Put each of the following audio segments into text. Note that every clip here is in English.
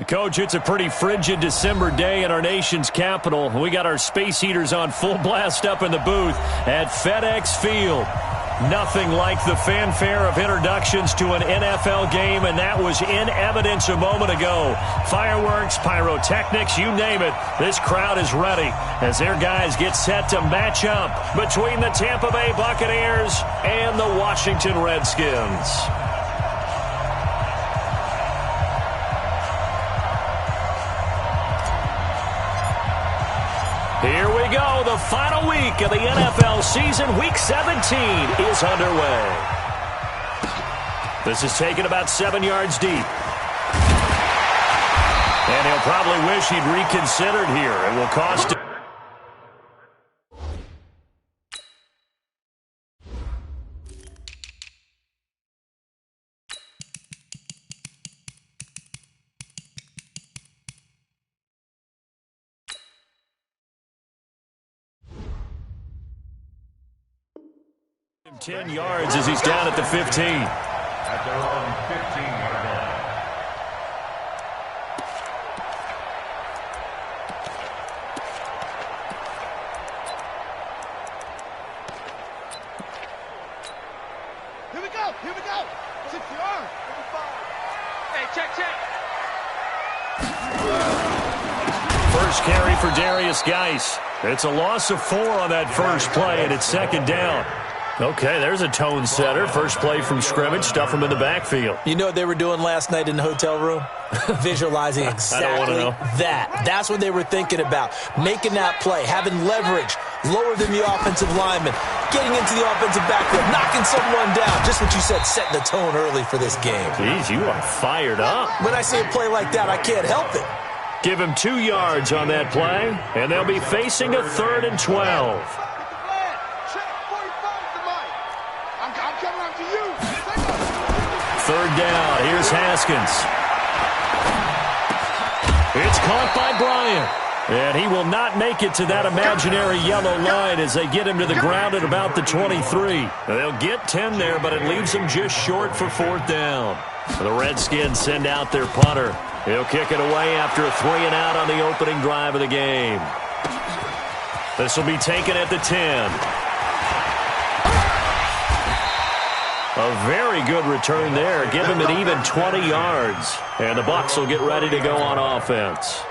Coach, it's a pretty frigid December day in our nation's capital. We got our space heaters on full blast up in the booth at FedEx Field. Nothing like the fanfare of introductions to an NFL game, and that was in evidence a moment ago. Fireworks, pyrotechnics, you name it. This crowd is ready as their guys get set to match up between the Tampa Bay Buccaneers and the Washington Redskins. Here we go. The final week of the NFL season. Week 17 is underway. This is taken about 7 yards deep. And he'll probably wish he'd reconsidered here. It will cost him. Him 10 yards as he's down at the 15. At their own 15-yard line. Here we go. Here we go. 6 yards. Hey, check. First carry for Darius Geis. It's a loss of 4 on that first play, and it's second down. Okay, there's a tone setter. First play from scrimmage, stuff him in the backfield. You know what they were doing last night in the hotel room? Visualizing exactly that. That's what they were thinking about. Making that play, having leverage, lower than the offensive lineman, getting into the offensive backfield, knocking someone down. Just what you said, setting the tone early for this game. Jeez, you are fired up. When I see a play like that, I can't help it. Give him 2 yards on that play, and they'll be facing a 3rd and 12. Third down. Here's Haskins. It's caught by Bryant. And he will not make it to that imaginary yellow line as they get him to the ground at about the 23. They'll get 10 there, but it leaves them just short for 4th down. The Redskins send out their punter. He'll kick it away after a 3 and out on the opening drive of the game. This will be taken at the 10. A very good return there. Give him an even 20 yards. And the Bucs will get ready to go on offense.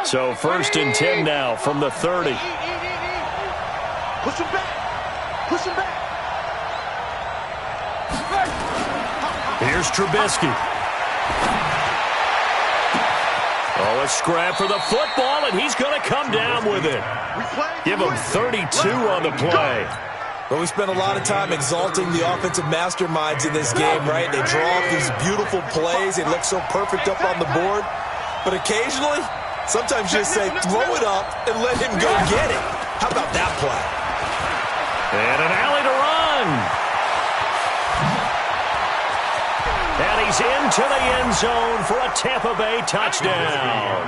So 1st and 10 now from the 30. Push him back. Push him back. Here's Trubisky. Oh, a scrap for the football, and he's going to come down with it. Give him 32 on the play. Well, we spent a lot of time exalting the offensive masterminds in this game, right? They draw up these beautiful plays. They look so perfect up on the board. But occasionally, sometimes you just say, throw it up and let him go get it. How about that play? And an alley to run. And he's into the end zone for a Tampa Bay touchdown.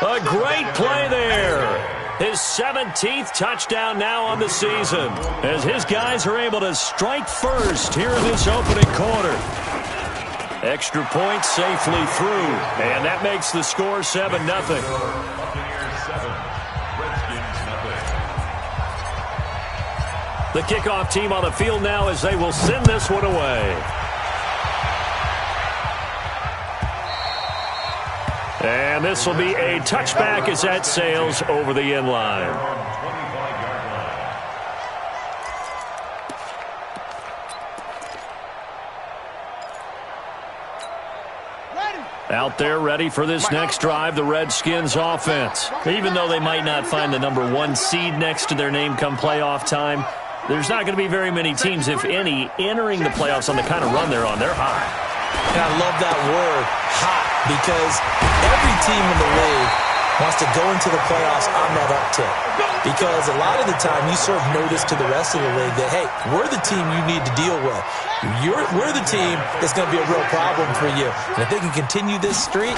A great play there. His 17th touchdown now on the season as his guys are able to strike first here in this opening quarter. Extra point safely through, and that makes the score 7-0. The kickoff team on the field now as they will send this one away. And this will be a touchback as that sails over the end line. Out there ready for this next drive, the Redskins offense. Even though they might not find the number 1 seed next to their name come playoff time, there's not going to be very many teams, if any, entering the playoffs on the kind of run they're on. They're hot. And I love that word, hot, because every team in the league wants to go into the playoffs on that uptick. Because a lot of the time you serve notice to the rest of the league that, hey, we're the team you need to deal with. We're the team that's going to be a real problem for you. And if they can continue this streak,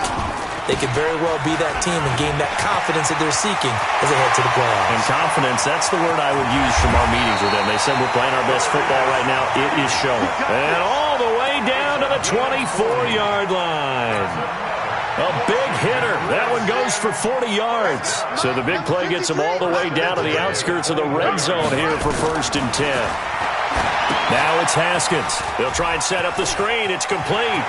they could very well be that team and gain that confidence that they're seeking as they head to the playoffs. And confidence, that's the word I would use from our meetings with them. They said we're playing our best football right now. It is showing. And all the way down to the 24-yard line. A big hitter. That one goes for 40 yards. So the big play gets them all the way down to the outskirts of the red zone here for 1st and 10. Now it's Haskins. They'll try and set up the screen. It's complete.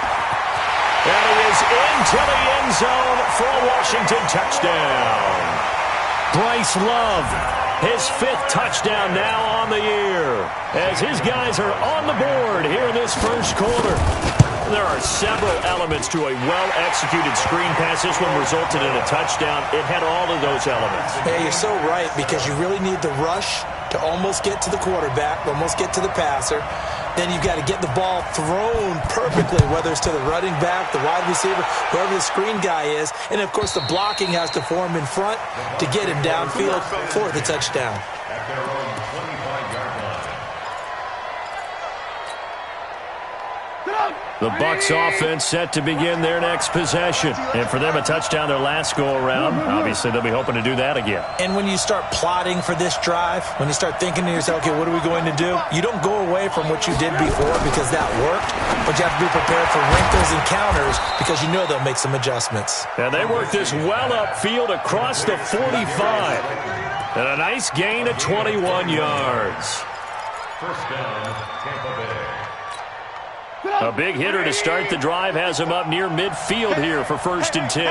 And he is into the end zone for a Washington touchdown. Bryce Love, his 5th touchdown now on the year, as his guys are on the board here in this first quarter. There are several elements to a well-executed screen pass. This one resulted in a touchdown. It had all of those elements. Hey, you're so right, because you really need the rush to almost get to the quarterback, almost get to the passer. Then you've got to get the ball thrown perfectly, whether it's to the running back, the wide receiver, whoever the screen guy is. And, of course, the blocking has to form in front to get him downfield for the touchdown. At their own 25-yard line. The Bucs offense set to begin their next possession. And for them, a touchdown their last go-around. Obviously, they'll be hoping to do that again. And when you start plotting for this drive, when you start thinking to yourself, okay, what are we going to do? You don't go away from what you did before because that worked, but you have to be prepared for wrinkles and counters because you know they'll make some adjustments. And they work this well upfield across the 45. And a nice gain of 21 yards. First down, Tampa Bay. A big hitter to start the drive has him up near midfield here for 1st and 10.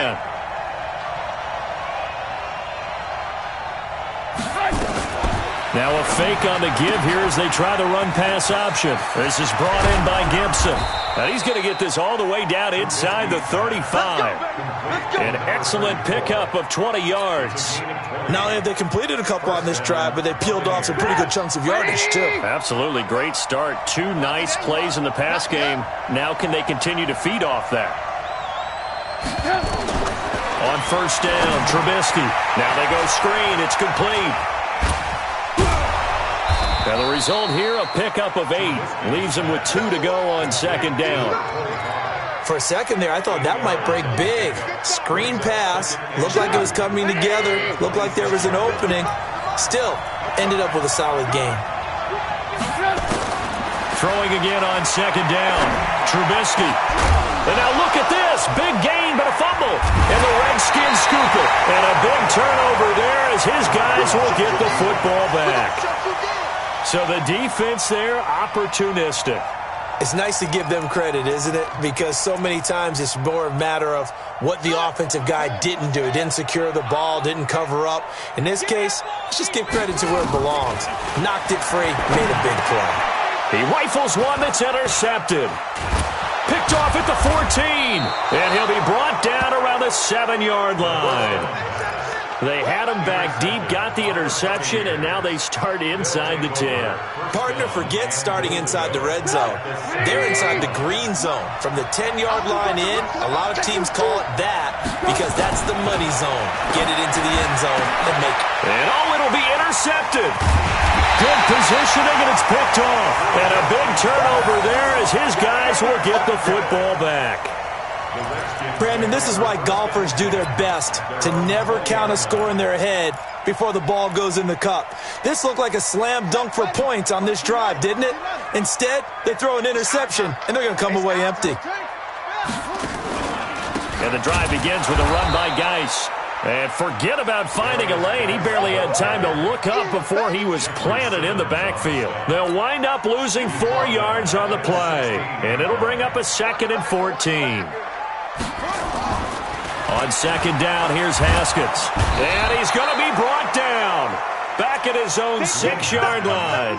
Now a fake on the give here as they try the run-pass option. This is brought in by Gibson. And he's going to get this all the way down inside the 35. An excellent pickup of 20 yards. Not only have they completed a couple on this drive, but they peeled off some pretty good chunks of yardage, too. Absolutely. Great start. 2 nice plays in the pass game. Now can they continue to feed off that? On 1st down, Trubisky. Now they go screen. It's complete. Now the result here, a pickup of 8. Leaves them with 2 to go on 2nd down. For a second there, I thought that might break big. Screen pass. Looked like it was coming together. Looked like there was an opening. Still, ended up with a solid gain. Throwing again on 2nd down. Trubisky. And now look at this. Big gain, but a fumble. And the Redskins scoop it. And a big turnover there as his guys will get the football back. So the defense there, opportunistic. It's nice to give them credit, isn't it? Because so many times it's more a matter of what the offensive guy didn't do. He didn't secure the ball, didn't cover up. In this case, let's just give credit to where it belongs. Knocked it free, made a big play. He rifles one that's intercepted. Picked off at the 14. And he'll be brought down around the 7-yard line. They had him back deep, got the interception, and now they start inside the 10. Partner forgets starting inside the red zone. They're inside the green zone. From the 10-yard line in, a lot of teams call it that because that's the money zone. Get it into the end zone and make it. And it'll be intercepted. Good positioning, and it's picked off. And a big turnover there as his guys will get the football back. Brandon, this is why golfers do their best to never count a score in their head before the ball goes in the cup. This looked like a slam dunk for points on this drive, didn't it? Instead, they throw an interception, and they're going to come away empty. And the drive begins with a run by Geis. And forget about finding a lane. He barely had time to look up before he was planted in the backfield. They'll wind up losing 4 yards on the play. And it'll bring up a 2nd and 14. On 2nd down, here's Haskins. And he's going to be brought down. Back at his own 6-yard line.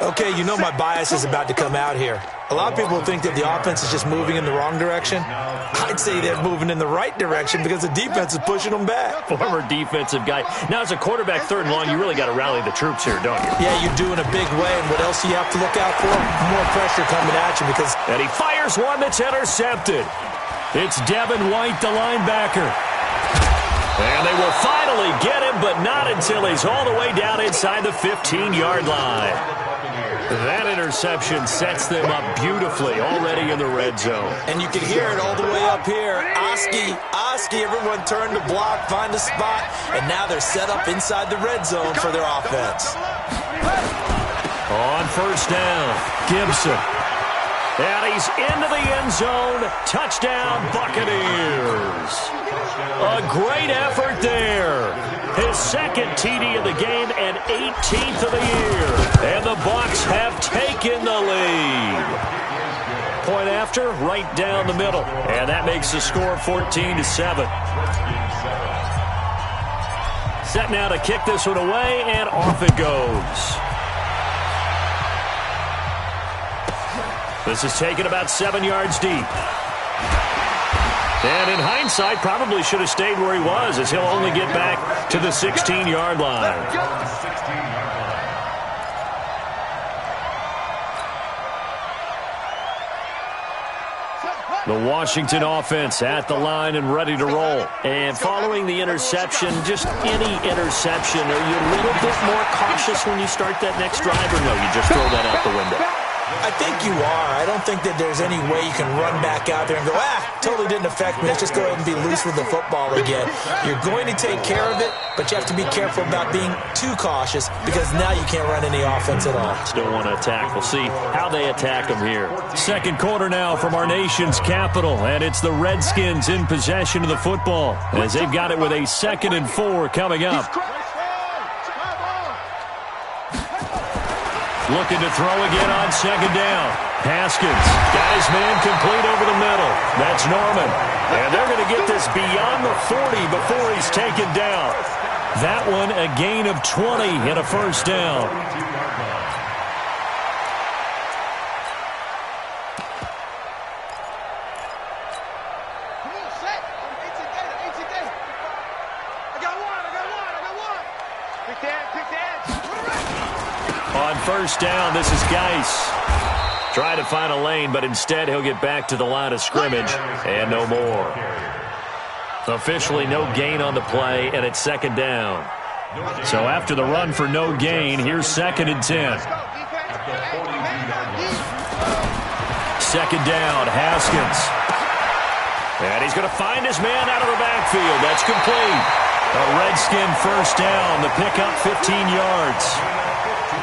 Okay, you know my bias is about to come out here. A lot of people think that the offense is just moving in the wrong direction. I'd say they're moving in the right direction because the defense is pushing them back. Former defensive guy. Now, as a quarterback, 3rd and long, you really got to rally the troops here, don't you? Yeah, you do in a big way. And what else do you have to look out for? More pressure coming at you because... And he fires one that's intercepted. It's Devin White, the linebacker. And they will finally get him, but not until he's all the way down inside the 15-yard line. That interception sets them up beautifully already in the red zone. And you can hear it all the way up here. Oski, everyone turned to block, find a spot, and now they're set up inside the red zone for their offense. On first down, Gibson. And he's into the end zone. Touchdown, Buccaneers. A great effort there. His second TD of the game and 18th of the year. And the Bucs have taken the lead. Point after, right down the middle. And that makes the score 14-7. Set now to kick this one away, and off it goes. This is taken about 7 yards deep. And in hindsight, probably should have stayed where he was, as he'll only get back to the 16-yard line. The Washington offense at the line and ready to roll. And following the interception, just any interception, are you a little bit more cautious when you start that next drive, or no, you just throw that out the window? I think you are. I don't think that there's any way you can run back out there and go, totally didn't affect me. Let's just go ahead and be loose with the football again. You're going to take care of it, but you have to be careful about being too cautious because now you can't run any offense at all. Still want to attack. We'll see how they attack them here. Second quarter now from our nation's capital, and it's the Redskins in possession of the football as they've got it with a 2nd and 4 coming up. Looking to throw again on second down. Haskins got his man complete over the middle. That's Norman. And they're going to get this beyond the 40 before he's taken down. That one a gain of 20 and a first down. On first down, this is Geis. Trying to find a lane, but instead he'll get back to the line of scrimmage and no more. Officially no gain on the play, and it's second down. So after the run for no gain, here's 2nd and 10. Second down, Haskins. And he's going to find his man out of the backfield. That's complete. A Redskin first down. The pickup 15 yards.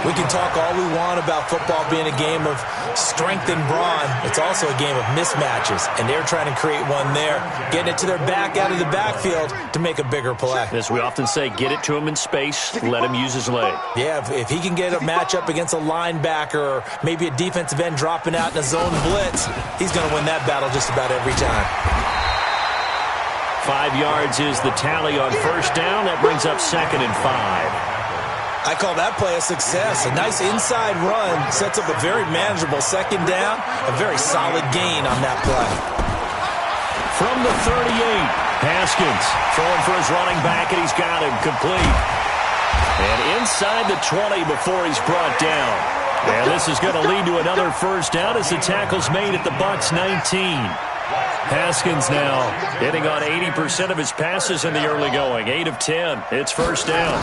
We can talk all we want about football being a game of strength and brawn. It's also a game of mismatches, and they're trying to create one there, getting it to their back out of the backfield to make a bigger play. As we often say, get it to him in space, let him use his leg. Yeah, if he can get a matchup against a linebacker or maybe a defensive end dropping out in a zone blitz, he's going to win that battle just about every time. 5 yards is the tally on first down. That brings up 2nd and 5. I call that play a success. A nice inside run sets up a very manageable second down. A very solid gain on that play. From the 38, Haskins throwing for his running back, and he's got him complete. And inside the 20 before he's brought down. And this is going to lead to another first down as the tackle's made at the Bucs 19. Haskins now hitting on 80% of his passes in the early going. 8 of 10. It's first down.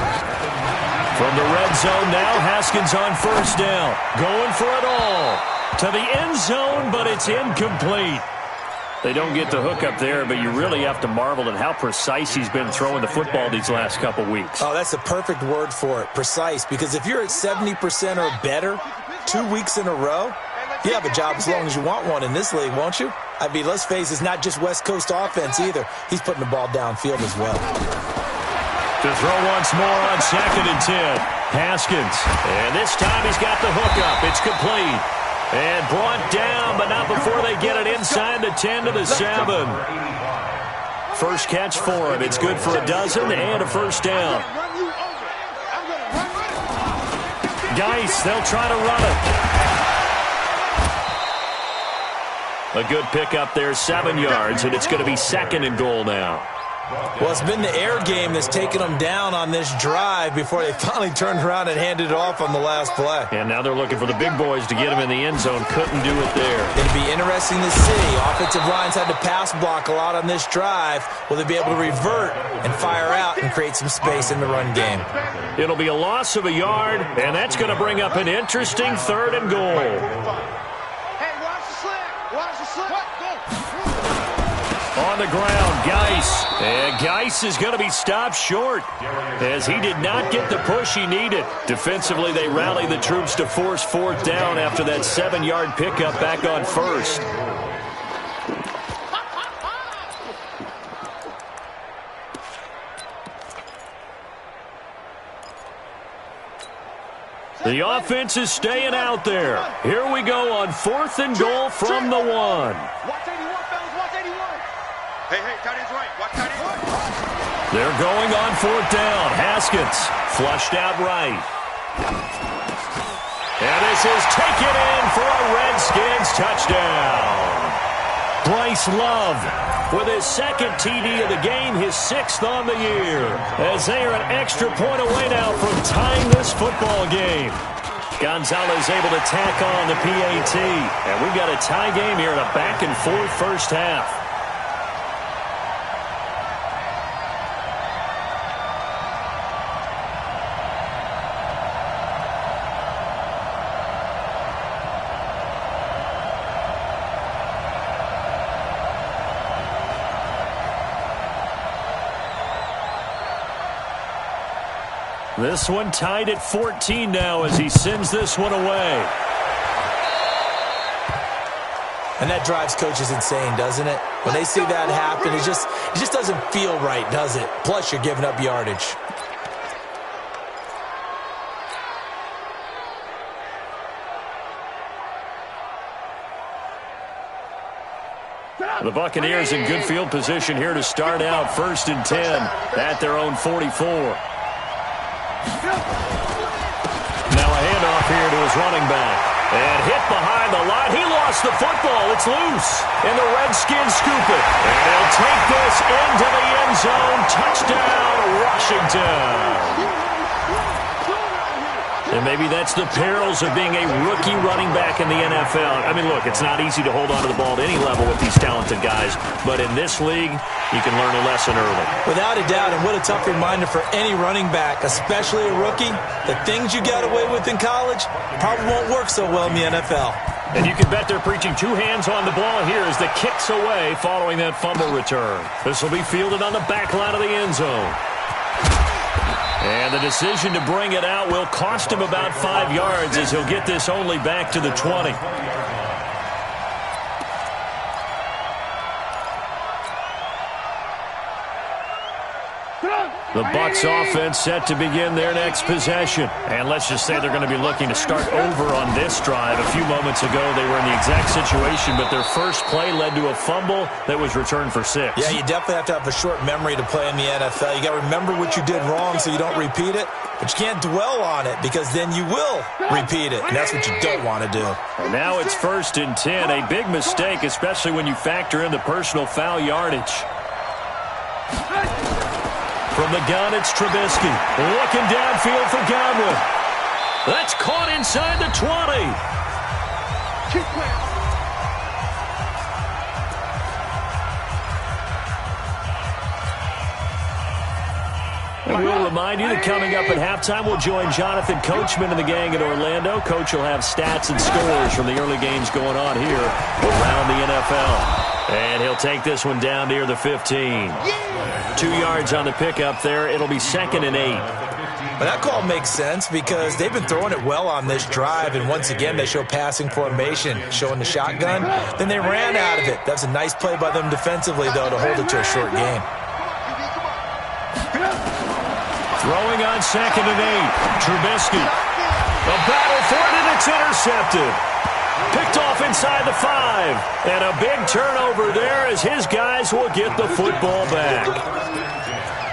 From the red zone now, Haskins on first down. Going for it all. To the end zone, but it's incomplete. They don't get the hook up there, but you really have to marvel at how precise he's been throwing the football these last couple weeks. Oh, that's the perfect word for it, precise. Because if you're at 70% or better 2 weeks in a row, you have a job as long as you want one in this league, won't you? I mean, let's face it, it's not just West Coast offense either. He's putting the ball downfield as well. To throw once more on 2nd and 10. Haskins. And this time he's got the hookup. It's complete. And brought down, but not before they get it inside the 10 to the 7. First catch for him. It's good for a dozen and a first down. Geis, they'll try to run it. A good pickup there, 7 yards, and it's going to be 2nd and goal now. Well, it's been the air game that's taken them down on this drive before they finally turned around and handed it off on the last play. And now they're looking for the big boys to get him in the end zone. Couldn't do it there. It'll be interesting to see. Offensive lines had to pass block a lot on this drive. Will they be able to revert and fire out and create some space in the run game? It'll be a loss of a yard, and that's going to bring up an interesting 3rd and goal. Hey, watch the slick. Watch the slick. Go. On the ground, Geis. And Geis is going to be stopped short as he did not get the push he needed. Defensively, they rally the troops to force 4th down after that 7-yard pickup back on 1st. The offense is staying out there. Here we go on 4th and goal from the 1. Watch 81, fellas. Watch 81. Hey, tight end's right. Watch tight end's right. They're going on 4th down. Haskins flushed out right. And this is taken in for a Redskins touchdown. Bryce Love with his 2nd TD of the game, his 6th on the year, as they are an extra point away now from tying this football game. Gonzalez able to tack on the PAT, and we've got a tie game here in a back-and-forth first half. This one tied at 14 now as he sends this one away. And that drives coaches insane, doesn't it? When they see that happen, it just doesn't feel right, does it? Plus, you're giving up yardage. The Buccaneers in good field position here to start out 1st and 10 at their own 44. Now a handoff here to his running back. And hit behind the line. He lost the football. It's loose. And the Redskins scoop it. And they'll take this into the end zone. Touchdown, Washington. And maybe that's the perils of being a rookie running back in the NFL. I mean, look, it's not easy to hold on to the ball at any level with these talented guys. But in this league, you can learn a lesson early. Without a doubt, and what a tough reminder for any running back, especially a rookie. The things you got away with in college probably won't work so well in the NFL. And you can bet they're preaching 2 hands on the ball here as the kick's away following that fumble return. This will be fielded on the back line of the end zone. And the decision to bring it out will cost him about 5 yards as he'll get this only back to the 20. The Bucs offense set to begin their next possession. And let's just say they're going to be looking to start over on this drive. A few moments ago, they were in the exact situation, but their first play led to a fumble that was returned for 6. Yeah, you definitely have to have a short memory to play in the NFL. You got to remember what you did wrong so you don't repeat it, but you can't dwell on it because then you will repeat it, and that's what you don't want to do. And now it's 1st and 10, a big mistake, especially when you factor in the personal foul yardage. From the gun, it's Trubisky. Looking downfield for Godwin. That's caught inside the 20. And we'll remind you that coming up at halftime, we'll join Jonathan Coachman and the gang at Orlando. Coach will have stats and scores from the early games going on here around the NFL. And he'll take this one down near the 15. 2 yards on the pickup there. It'll be 2nd and 8. But that call makes sense because they've been throwing it well on this drive, and once again they show passing formation, showing the shotgun. Then they ran out of it. That's a nice play by them defensively, though, to hold it to a short game. Throwing on 2nd and 8. Trubisky. A battle for it, and it's intercepted. Picked off inside the 5. And a big turnover there as his guys will get the football back.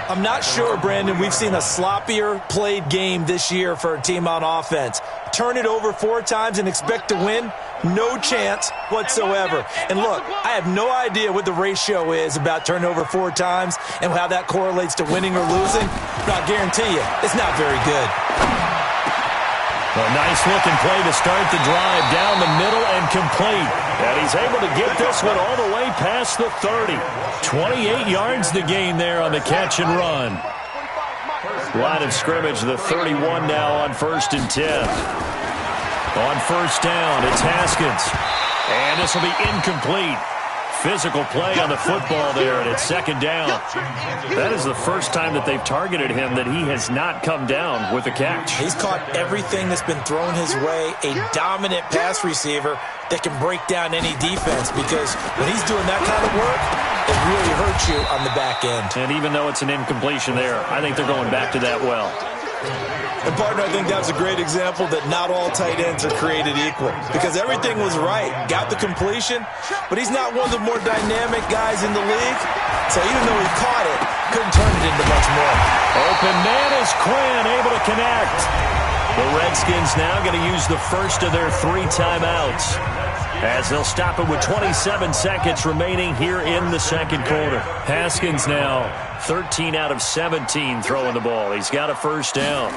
I'm not sure, Brandon, we've seen a sloppier played game this year for a team on offense. Turn it over 4 times and expect to win. No chance whatsoever. And look, I have no idea what the ratio is about turnover 4 times and how that correlates to winning or losing, but I'll guarantee you, it's not very good. A nice-looking play to start the drive down the middle and complete. And he's able to get this one all the way past the 30. 28 yards to gain there on the catch and run. Line of scrimmage, the 31 now on 1st and 10. On 1st down, it's Haskins. And this will be incomplete. Physical play on the football there, and it's 2nd down. That is the first time that they've targeted him that he has not come down with a catch. He's caught everything that's been thrown his way, a dominant pass receiver that can break down any defense, because when he's doing that kind of work, it really hurts you on the back end. And even though it's an incompletion there, I think they're going back to that well. And, partner, I think that's a great example that not all tight ends are created equal, because everything was right. Got the completion, but he's not one of the more dynamic guys in the league. So even though he caught it, couldn't turn it into much more. Open man is Quinn, able to connect. The Redskins now going to use the first of their 3 timeouts, as they'll stop it with 27 seconds remaining here in the 2nd quarter. Haskins now 13 out of 17 throwing the ball. He's got a 1st down.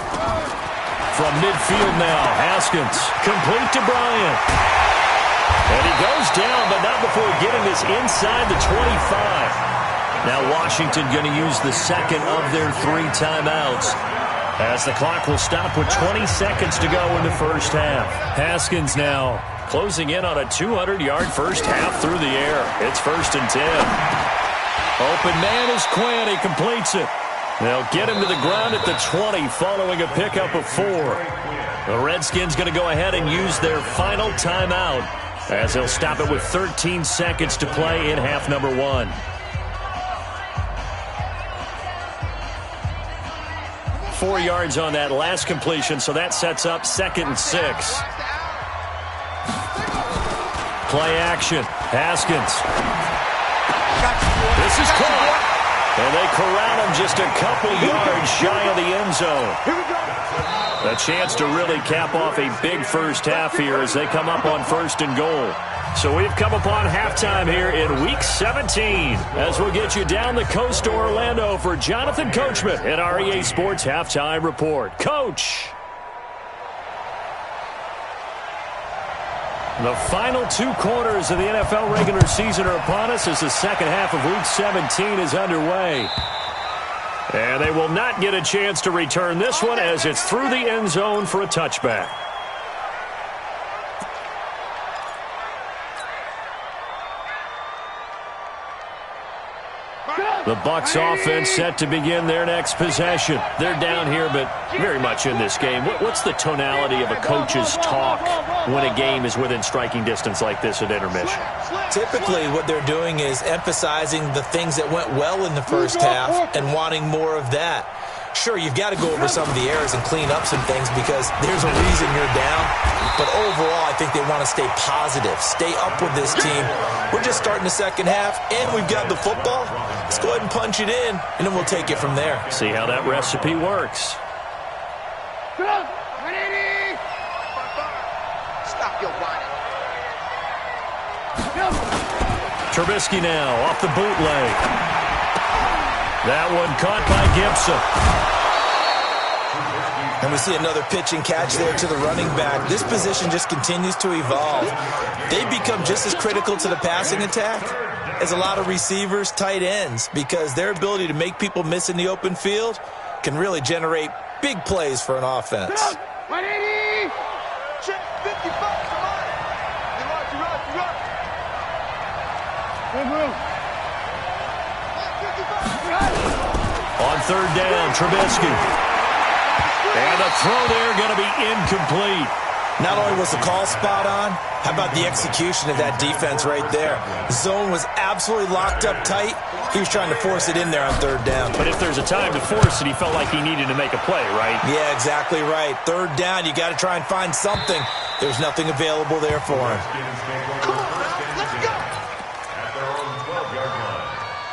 From midfield now, Haskins complete to Bryant. And he goes down, but not before getting this inside the 25. Now Washington going to use the 2nd of their 3 timeouts, as the clock will stop with 20 seconds to go in the 1st half. Haskins now closing in on a 200-yard first half through the air. It's 1st and 10. Open man is Quinn. He completes it. They'll get him to the ground at the 20 following a pickup of 4. The Redskins going to go ahead and use their final timeout, as they'll stop it with 13 seconds to play in half number 1. Four yards on that last completion, so that sets up 2nd and 6. Play action. Haskins. This is caught. And they corral him just a couple yards shy of the end zone. A chance to really cap off a big first half here as they come up on 1st and goal. So we've come upon halftime here in Week 17, as we'll get you down the coast to Orlando for Jonathan Coachman at our EA Sports Halftime Report. Coach! The final 2 quarters of the NFL regular season are upon us as the 2nd half of Week 17 is underway. And they will not get a chance to return this one, as it's through the end zone for a touchback. The Bucs offense set to begin their next possession. They're down here, but very much in this game. What's the tonality of a coach's talk when a game is within striking distance like this at intermission? Typically, what they're doing is emphasizing the things that went well in the first half and wanting more of that. Sure, you've got to go over some of the errors and clean up some things because there's a reason you're down. But overall, I think they want to stay positive, stay up with this team. We're just starting the 2nd half, and we've got the football. Let's go ahead and punch it in, and then we'll take it from there. See how that recipe works. Stop your whining. Trubisky now off the bootleg. That one caught by Gibson. And we see another pitch and catch there to the running back. This position just continues to evolve. They become just as critical to the passing attack as a lot of receivers, tight ends, because their ability to make people miss in the open field can really generate big plays for an offense. 180! Check 55, come on! Good move. On 3rd down, Trubisky. And the throw there going to be incomplete. Not only was the call spot on, how about the execution of that defense right there? Zone was absolutely locked up tight. He was trying to force it in there on 3rd down. But if there's a time to force it, he felt like he needed to make a play, right? Yeah, exactly right. 3rd down, you got to try and find something. There's nothing available there for him. Come on, let's go! At their own 12-yard line.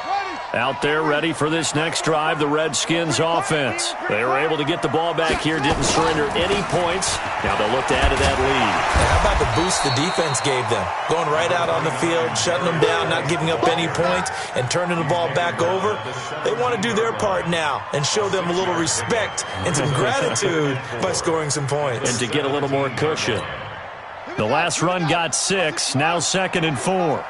Ready? Out there ready for this next drive, the Redskins offense. They were able to get the ball back here, didn't surrender any points. Now they'll look to add to that lead. How about the boost the defense gave them? Going right out on the field, shutting them down, not giving up any points, and turning the ball back over. They want to do their part now and show them a little respect and some gratitude by scoring some points. And to get a little more cushion. The last run got 6, now 2nd and 4.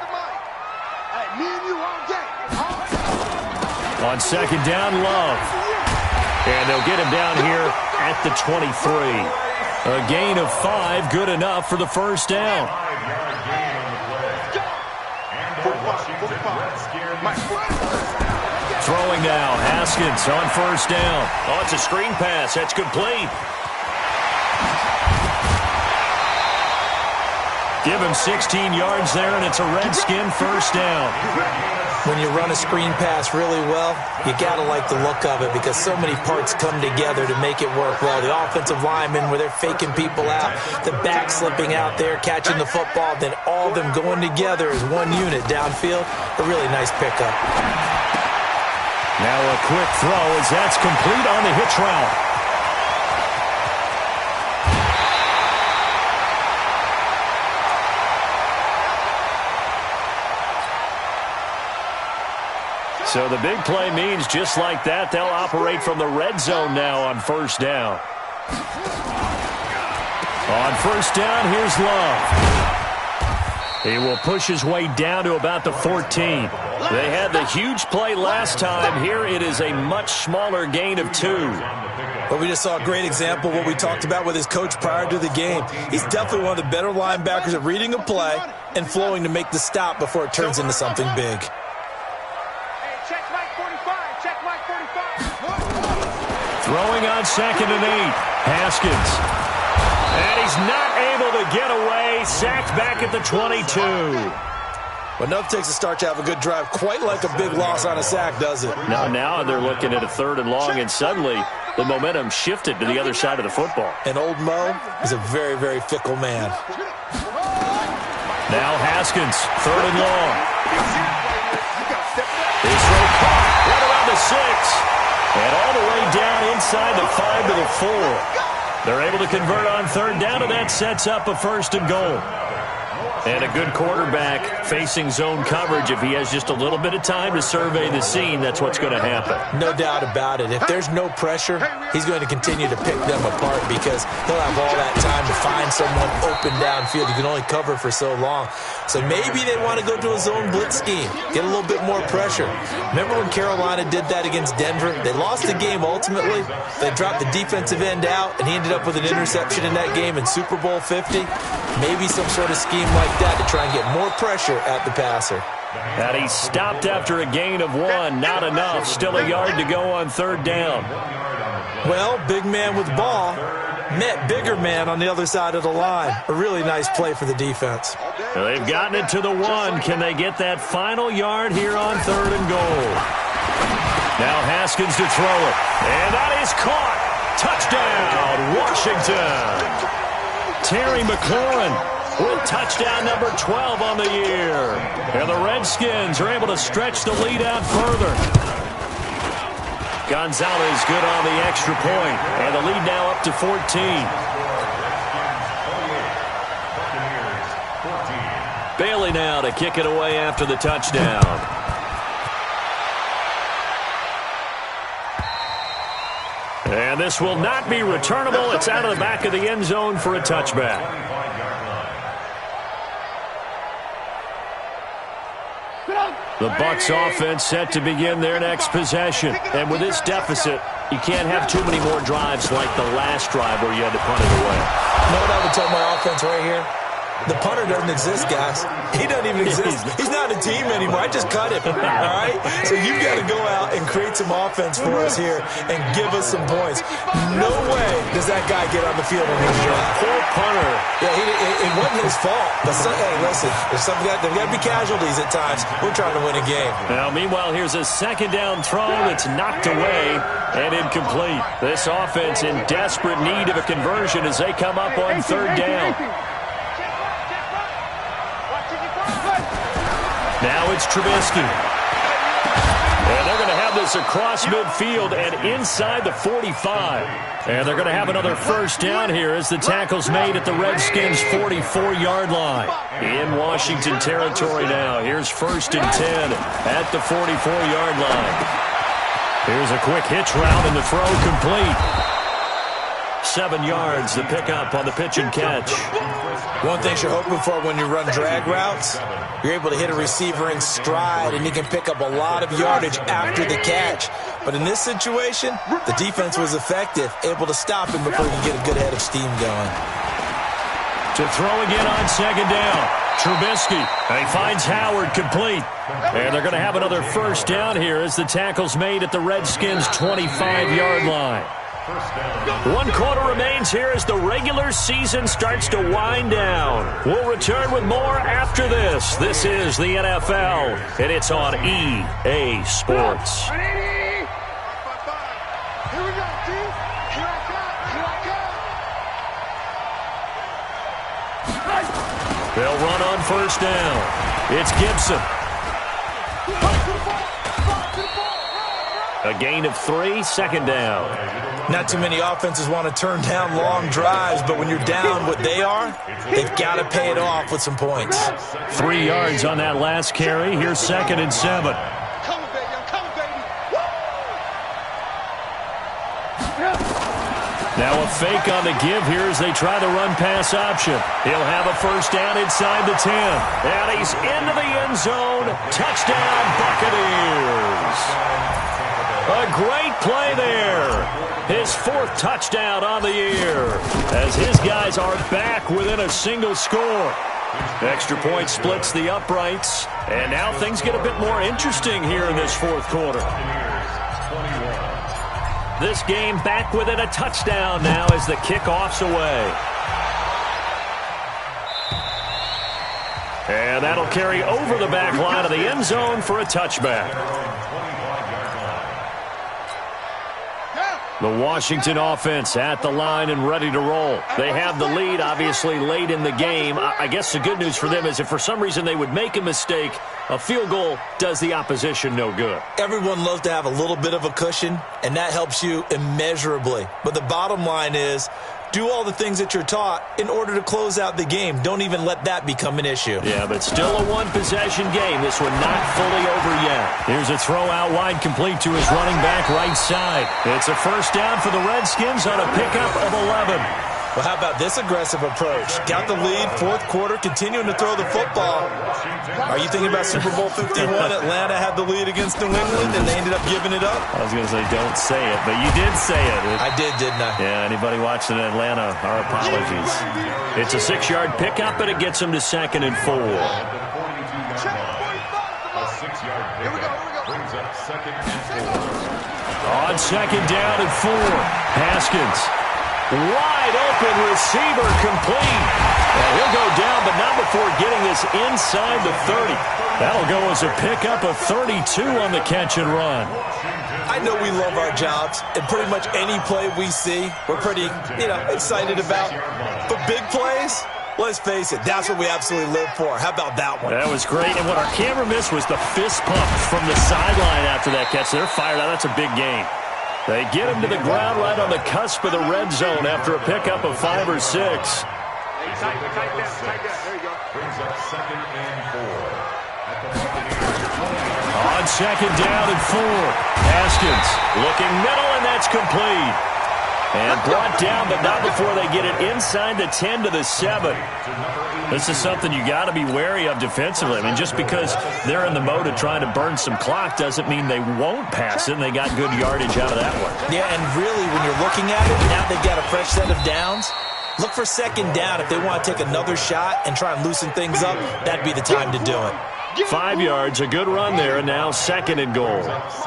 On 2nd down, Love. And they'll get him down here at the 23. A gain of 5, good enough for the first down. Throwing now, Haskins on 1st down. Oh, it's a screen pass. That's complete. Give him 16 yards there, and it's a Redskin 1st down. When you run a screen pass really well, you got to like the look of it because so many parts come together to make it work well. The offensive linemen, where they're faking people out, the back slipping out there, catching the football, then all of them going together as one unit downfield. A really nice pickup. Now a quick throw as that's complete on the hitch route. So the big play means just like that, they'll operate from the red zone now on 1st down. On 1st down, here's Love. He will push his way down to about the 14. They had the huge play last time. Here it is a much smaller gain of 2. But we just saw a great example of what we talked about with his coach prior to the game. He's definitely one of the better linebackers at reading a play and flowing to make the stop before it turns into something big. Throwing on 2nd and 8. Haskins. And he's not able to get away. Sacked back at the 22. But enough takes a start to have a good drive. Quite like a big loss on a sack, does it? Now they're looking at a 3rd and long, and suddenly the momentum shifted to the other side of the football. And old Mo is a very, very fickle man. Now Haskins, 3rd and long. His throw caught right around the 6. And all the way down inside the 5 to the 4. They're able to convert on 3rd down, and that sets up a 1st and goal. And a good quarterback facing zone coverage. If he has just a little bit of time to survey the scene, that's what's going to happen. No doubt about it. If there's no pressure, he's going to continue to pick them apart because he'll have all that time to find someone open downfield. You can only cover for so long. So maybe they want to go to a zone blitz scheme, get a little bit more pressure. Remember when Carolina did that against Denver? They lost the game ultimately. They dropped the defensive end out, and he ended up with an interception in that game in Super Bowl 50. Maybe some sort of scheme like that to try and get more pressure at the passer. And he stopped after a gain of 1. Not enough. Still a yard to go on 3rd down. Well, big man with ball met bigger man on the other side of the line. A really nice play for the defense. Well, they've gotten it to the 1. Can they get that final yard here on 3rd and goal? Now Haskins to throw it. And that is caught. Touchdown, Washington. Terry McLaurin with touchdown number 12 on the year. And the Redskins are able to stretch the lead out further. Gonzalez good on the extra point. And the lead now up to 14. Bailey now to kick it away after the touchdown. And this will not be returnable. It's out of the back of the end zone for a touchback. The Bucs offense set to begin their next possession. And with this deficit, you can't have too many more drives like the last drive where you had to punt it away. You know what I would tell my offense right here? The punter doesn't exist, guys. He doesn't even exist. He's not a team anymore. I just cut him, all right? So you've got to go out and create some offense for us here and give us some points. No way does that guy get on the field on his drive. Poor punter. Yeah, it wasn't his fault. But hey, listen, there's got to be casualties at times. We're trying to win a game. Now, meanwhile, here's a 2nd down throw that's knocked away and incomplete. This offense in desperate need of a conversion as they come up on 3rd down. Now it's Trubisky. And they're going to have this across midfield and inside the 45. And they're going to have another first down here as the tackle's made at the Redskins' 44-yard line. In Washington territory now. Here's 1st and 10 at the 44-yard line. Here's a quick hitch route and the throw complete. 7 yards, the pickup on the pitch and catch. One thing you're hoping for when you run drag routes, you're able to hit a receiver in stride, and he can pick up a lot of yardage after the catch. But in this situation, the defense was effective, able to stop him before he could get a good head of steam going. To throw again on 2nd down. Trubisky. And he finds Howard complete. And they're going to have another first down here as the tackle's made at the Redskins' 25-yard line. 1 quarter remains here as the regular season starts to wind down. We'll return with more after this. This is the NFL, and it's on EA Sports. Here we go, dude. Here I come. They'll run on 1st down. It's Gibson. A gain of 3, 2nd down. Not too many offenses want to turn down long drives, but when you're down what they are, they've got to pay it off with some points. 3 yards on that last carry. Here's 2nd and 7. Coming, baby. I'm coming, baby. Now a fake on the give here as they try the run-pass option. He'll have a first down inside the 10. And he's into the end zone. Touchdown, Buccaneers. A great play there. His 4th touchdown on the year as his guys are back within a single score. Extra point splits the uprights. And now things get a bit more interesting here in this 4th quarter. This game back within a touchdown now as the kickoff's away. And that'll carry over the back line of the end zone for a touchback. The Washington offense at the line and ready to roll. They have the lead, obviously, late in the game. I guess the good news for them is if for some reason they would make a mistake, a field goal does the opposition no good. Everyone loves to have a little bit of a cushion, and that helps you immeasurably. But the bottom line is, do all the things that you're taught in order to close out the game. Don't even let that become an issue. Yeah, but still a one-possession game. This one not fully over yet. Here's a throw out wide complete to his running back right side. It's a first down for the Redskins on a pickup of 11. Well, how about this aggressive approach? Got the lead, 4th quarter, continuing to throw the football. Are you thinking about Super Bowl 51? Atlanta had the lead against New England, and they ended up giving it up? I was going to say, don't say it, but you did say it. I did, didn't I? Yeah, anybody watching in Atlanta, our apologies. It's a 6-yard pickup, and it gets them to 2nd and 4. A 6-yard pickup brings up 2nd and 4. On 2nd down and 4, Haskins. Wide open receiver complete. And he'll go down, but not before getting this inside the 30. That'll go as a pickup of 32 on the catch and run. I know we love our jobs, and pretty much any play we see, we're pretty, excited about. But big plays, let's face it, that's what we absolutely live for. How about that one? That was great, and what our camera missed was the fist pump from the sideline after that catch. They're fired out. That's a big game. They get him to the ground right on the cusp of the red zone after a pickup of 5 or 6. There you go. Brings up 2nd and 4. At the Buccaneers. On 2nd down and 4, Haskins looking middle, and that's complete. And brought down, but not before they get it inside the 10 to the 7. This is something you got to be wary of defensively. I mean, just because they're in the mode of trying to burn some clock doesn't mean they won't pass it, and they got good yardage out of that one. Yeah, and really, when you're looking at it, now they've got a fresh set of downs. Look for 2nd down. If they want to take another shot and try and loosen things up, that'd be the time to do it. 5 yards, a good run there, and now 2nd and goal.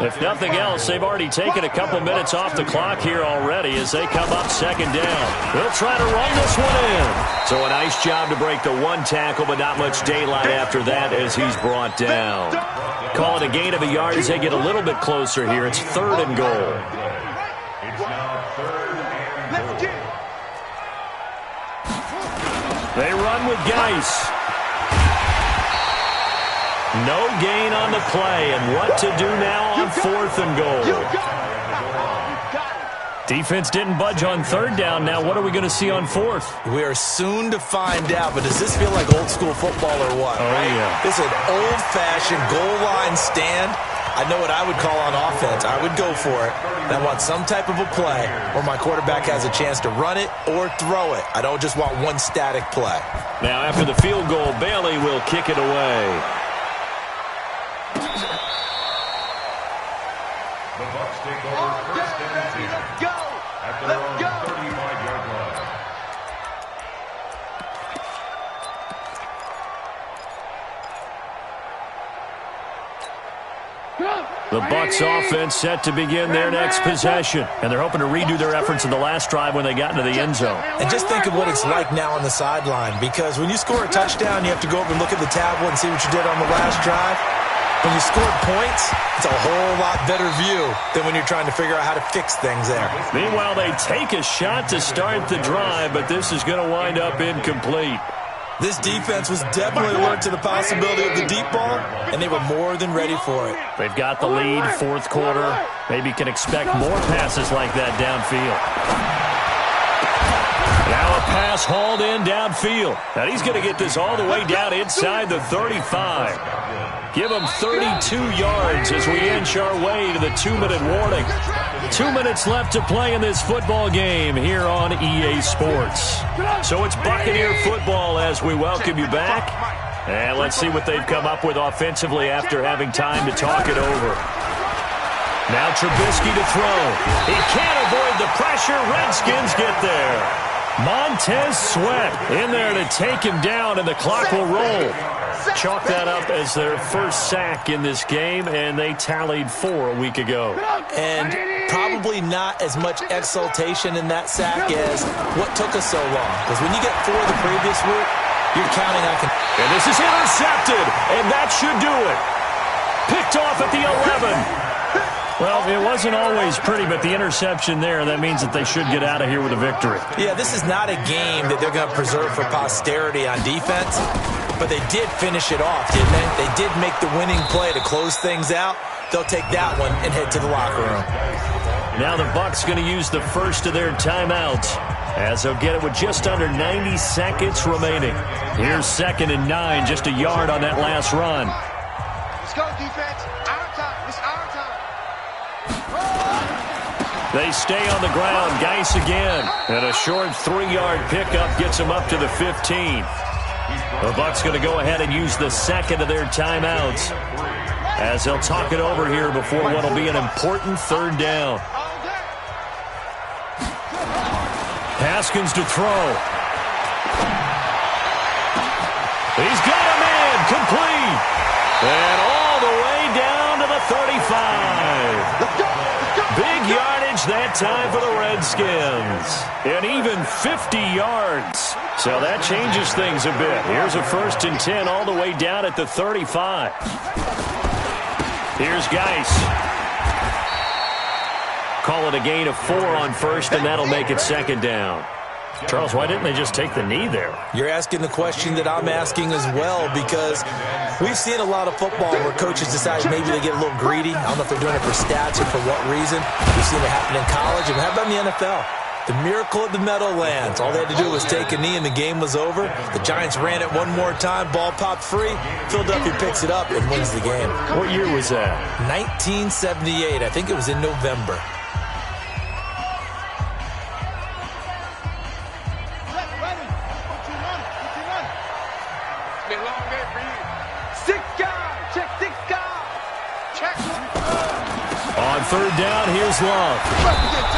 If nothing else, they've already taken a couple minutes off the clock here already as they come up 2nd down. They'll try to run this one in. So a nice job to break the 1 tackle, but not much daylight after that as he's brought down. Call it a gain of a yard as they get a little bit closer here. It's 3rd and goal. It's now 3rd and goal. They run with Geis. No gain on the play, and what to do now on 4th and goal. Defense didn't budge on 3rd down. Now what are we going to see on 4th? We are soon to find out, but does this feel like old school football or what? Oh, right? yeah. This is an old-fashioned goal line stand. I know what I would call on offense. I would go for it. I want some type of a play where my quarterback has a chance to run it or throw it. I don't just want one static play. Now after the field goal, Bailey will kick it away. The Bucs take over 1st and 10. Let's go. At their own 35-yard line. The Bucs offense set to begin their next possession. And they're hoping to redo their efforts in the last drive when they got into the end zone. And just think of what it's like now on the sideline, because when you score a touchdown, you have to go over and look at the tablet and see what you did on the last drive. When you scored points, it's a whole lot better view than when you're trying to figure out how to fix things there. Meanwhile, they take a shot to start the drive, but this is going to wind up incomplete. This defense was definitely alert to the possibility of the deep ball, and they were more than ready for it. They've got the lead, 4th quarter. Maybe can expect more passes like that downfield. Now a pass hauled in downfield. And he's going to get this all the way down inside the 35. Give him 32 yards as we inch our way to the 2-minute warning. 2 minutes left to play in this football game here on EA Sports. So it's Buccaneer football as we welcome you back. And let's see what they've come up with offensively after having time to talk it over. Now Trubisky to throw. He can't avoid the pressure. Redskins get there. Montez Sweat in there to take him down, and the clock will roll. Chalk that up as their first sack in this game, and they tallied 4 a week ago. And probably not as much exultation in that sack as what took us so long. Because when you get 4 the previous week, you're counting on... And this is intercepted, and that should do it. Picked off at the 11. Well, it wasn't always pretty, but the interception there, that means that they should get out of here with a victory. Yeah, this is not a game that they're going to preserve for posterity on defense, but they did finish it off, didn't they? They did make the winning play to close things out. They'll take that one and head to the locker room. Now the Bucs going to use the first of their timeouts, as they'll get it with just under 90 seconds remaining. Here's 2nd and 9, just a yard on that last run. Let's go, defense. Our time. It's our time. They stay on the ground. Geis again. And a short 3-yard pickup gets them up to the 15. The Bucs going to go ahead and use the second of their timeouts, as they'll talk it over here before what will be an important 3rd down. Haskins to throw. He's got a man complete. And all the way down to the 35. Big yardage that time for the Redskins. And even 50 yards. So that changes things a bit. Here's a 1st and 10 all the way down at the 35. Here's Geis. Call it a gain of 4 on 1st, and that'll make it 2nd down. Charles, why didn't they just take the knee there? You're asking the question that I'm asking as well, because we've seen a lot of football where coaches decide maybe they get a little greedy. I don't know if they're doing it for stats or for what reason. We've seen it happen in college, and how about in the NFL? The miracle of the Meadowlands. All they had to do was take a knee, and the game was over. The Giants ran it one more time. Ball popped free. Philadelphia picks it up and wins the game. What year was that? 1978. I think it was in November. On 3rd down, here's Love.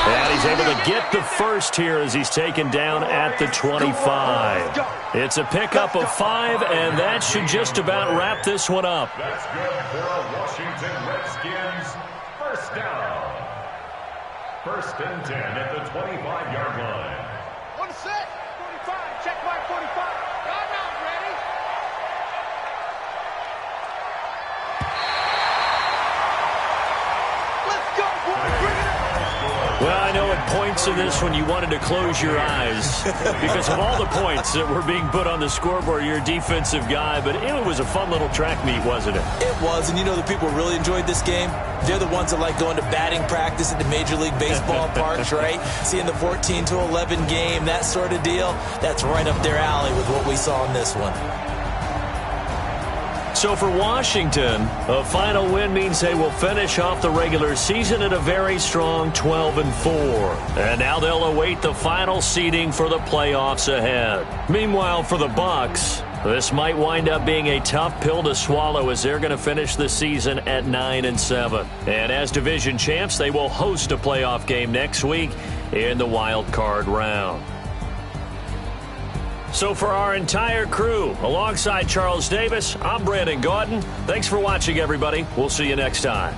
And he's able to get the first here as he's taken down at the 25. It's a pickup of 5, and that should just about wrap this one up. That's good for a Washington Redskins 1st down. 1st and 10 at the 25-yard line. On set. 45. Check mark 45. Y'all not ready. points in this when you wanted to close your eyes because of all the points that were being put on the scoreboard. You're a defensive guy, but it was a fun little track meet, wasn't it? It was, and you know the people really enjoyed this game? They're the ones that like going to batting practice at the Major League Baseball parks, right? Seeing the 14-11 game, that sort of deal. That's right up their alley with what we saw in this one. So for Washington, a final win means they will finish off the regular season at a very strong 12-4. And now they'll await the final seeding for the playoffs ahead. Meanwhile, for the Bucs, this might wind up being a tough pill to swallow as they're going to finish the season at 9-7. And as division champs, they will host a playoff game next week in the wild card round. So for our entire crew, alongside Charles Davis, I'm Brandon Gaudin. Thanks for watching, everybody. We'll see you next time.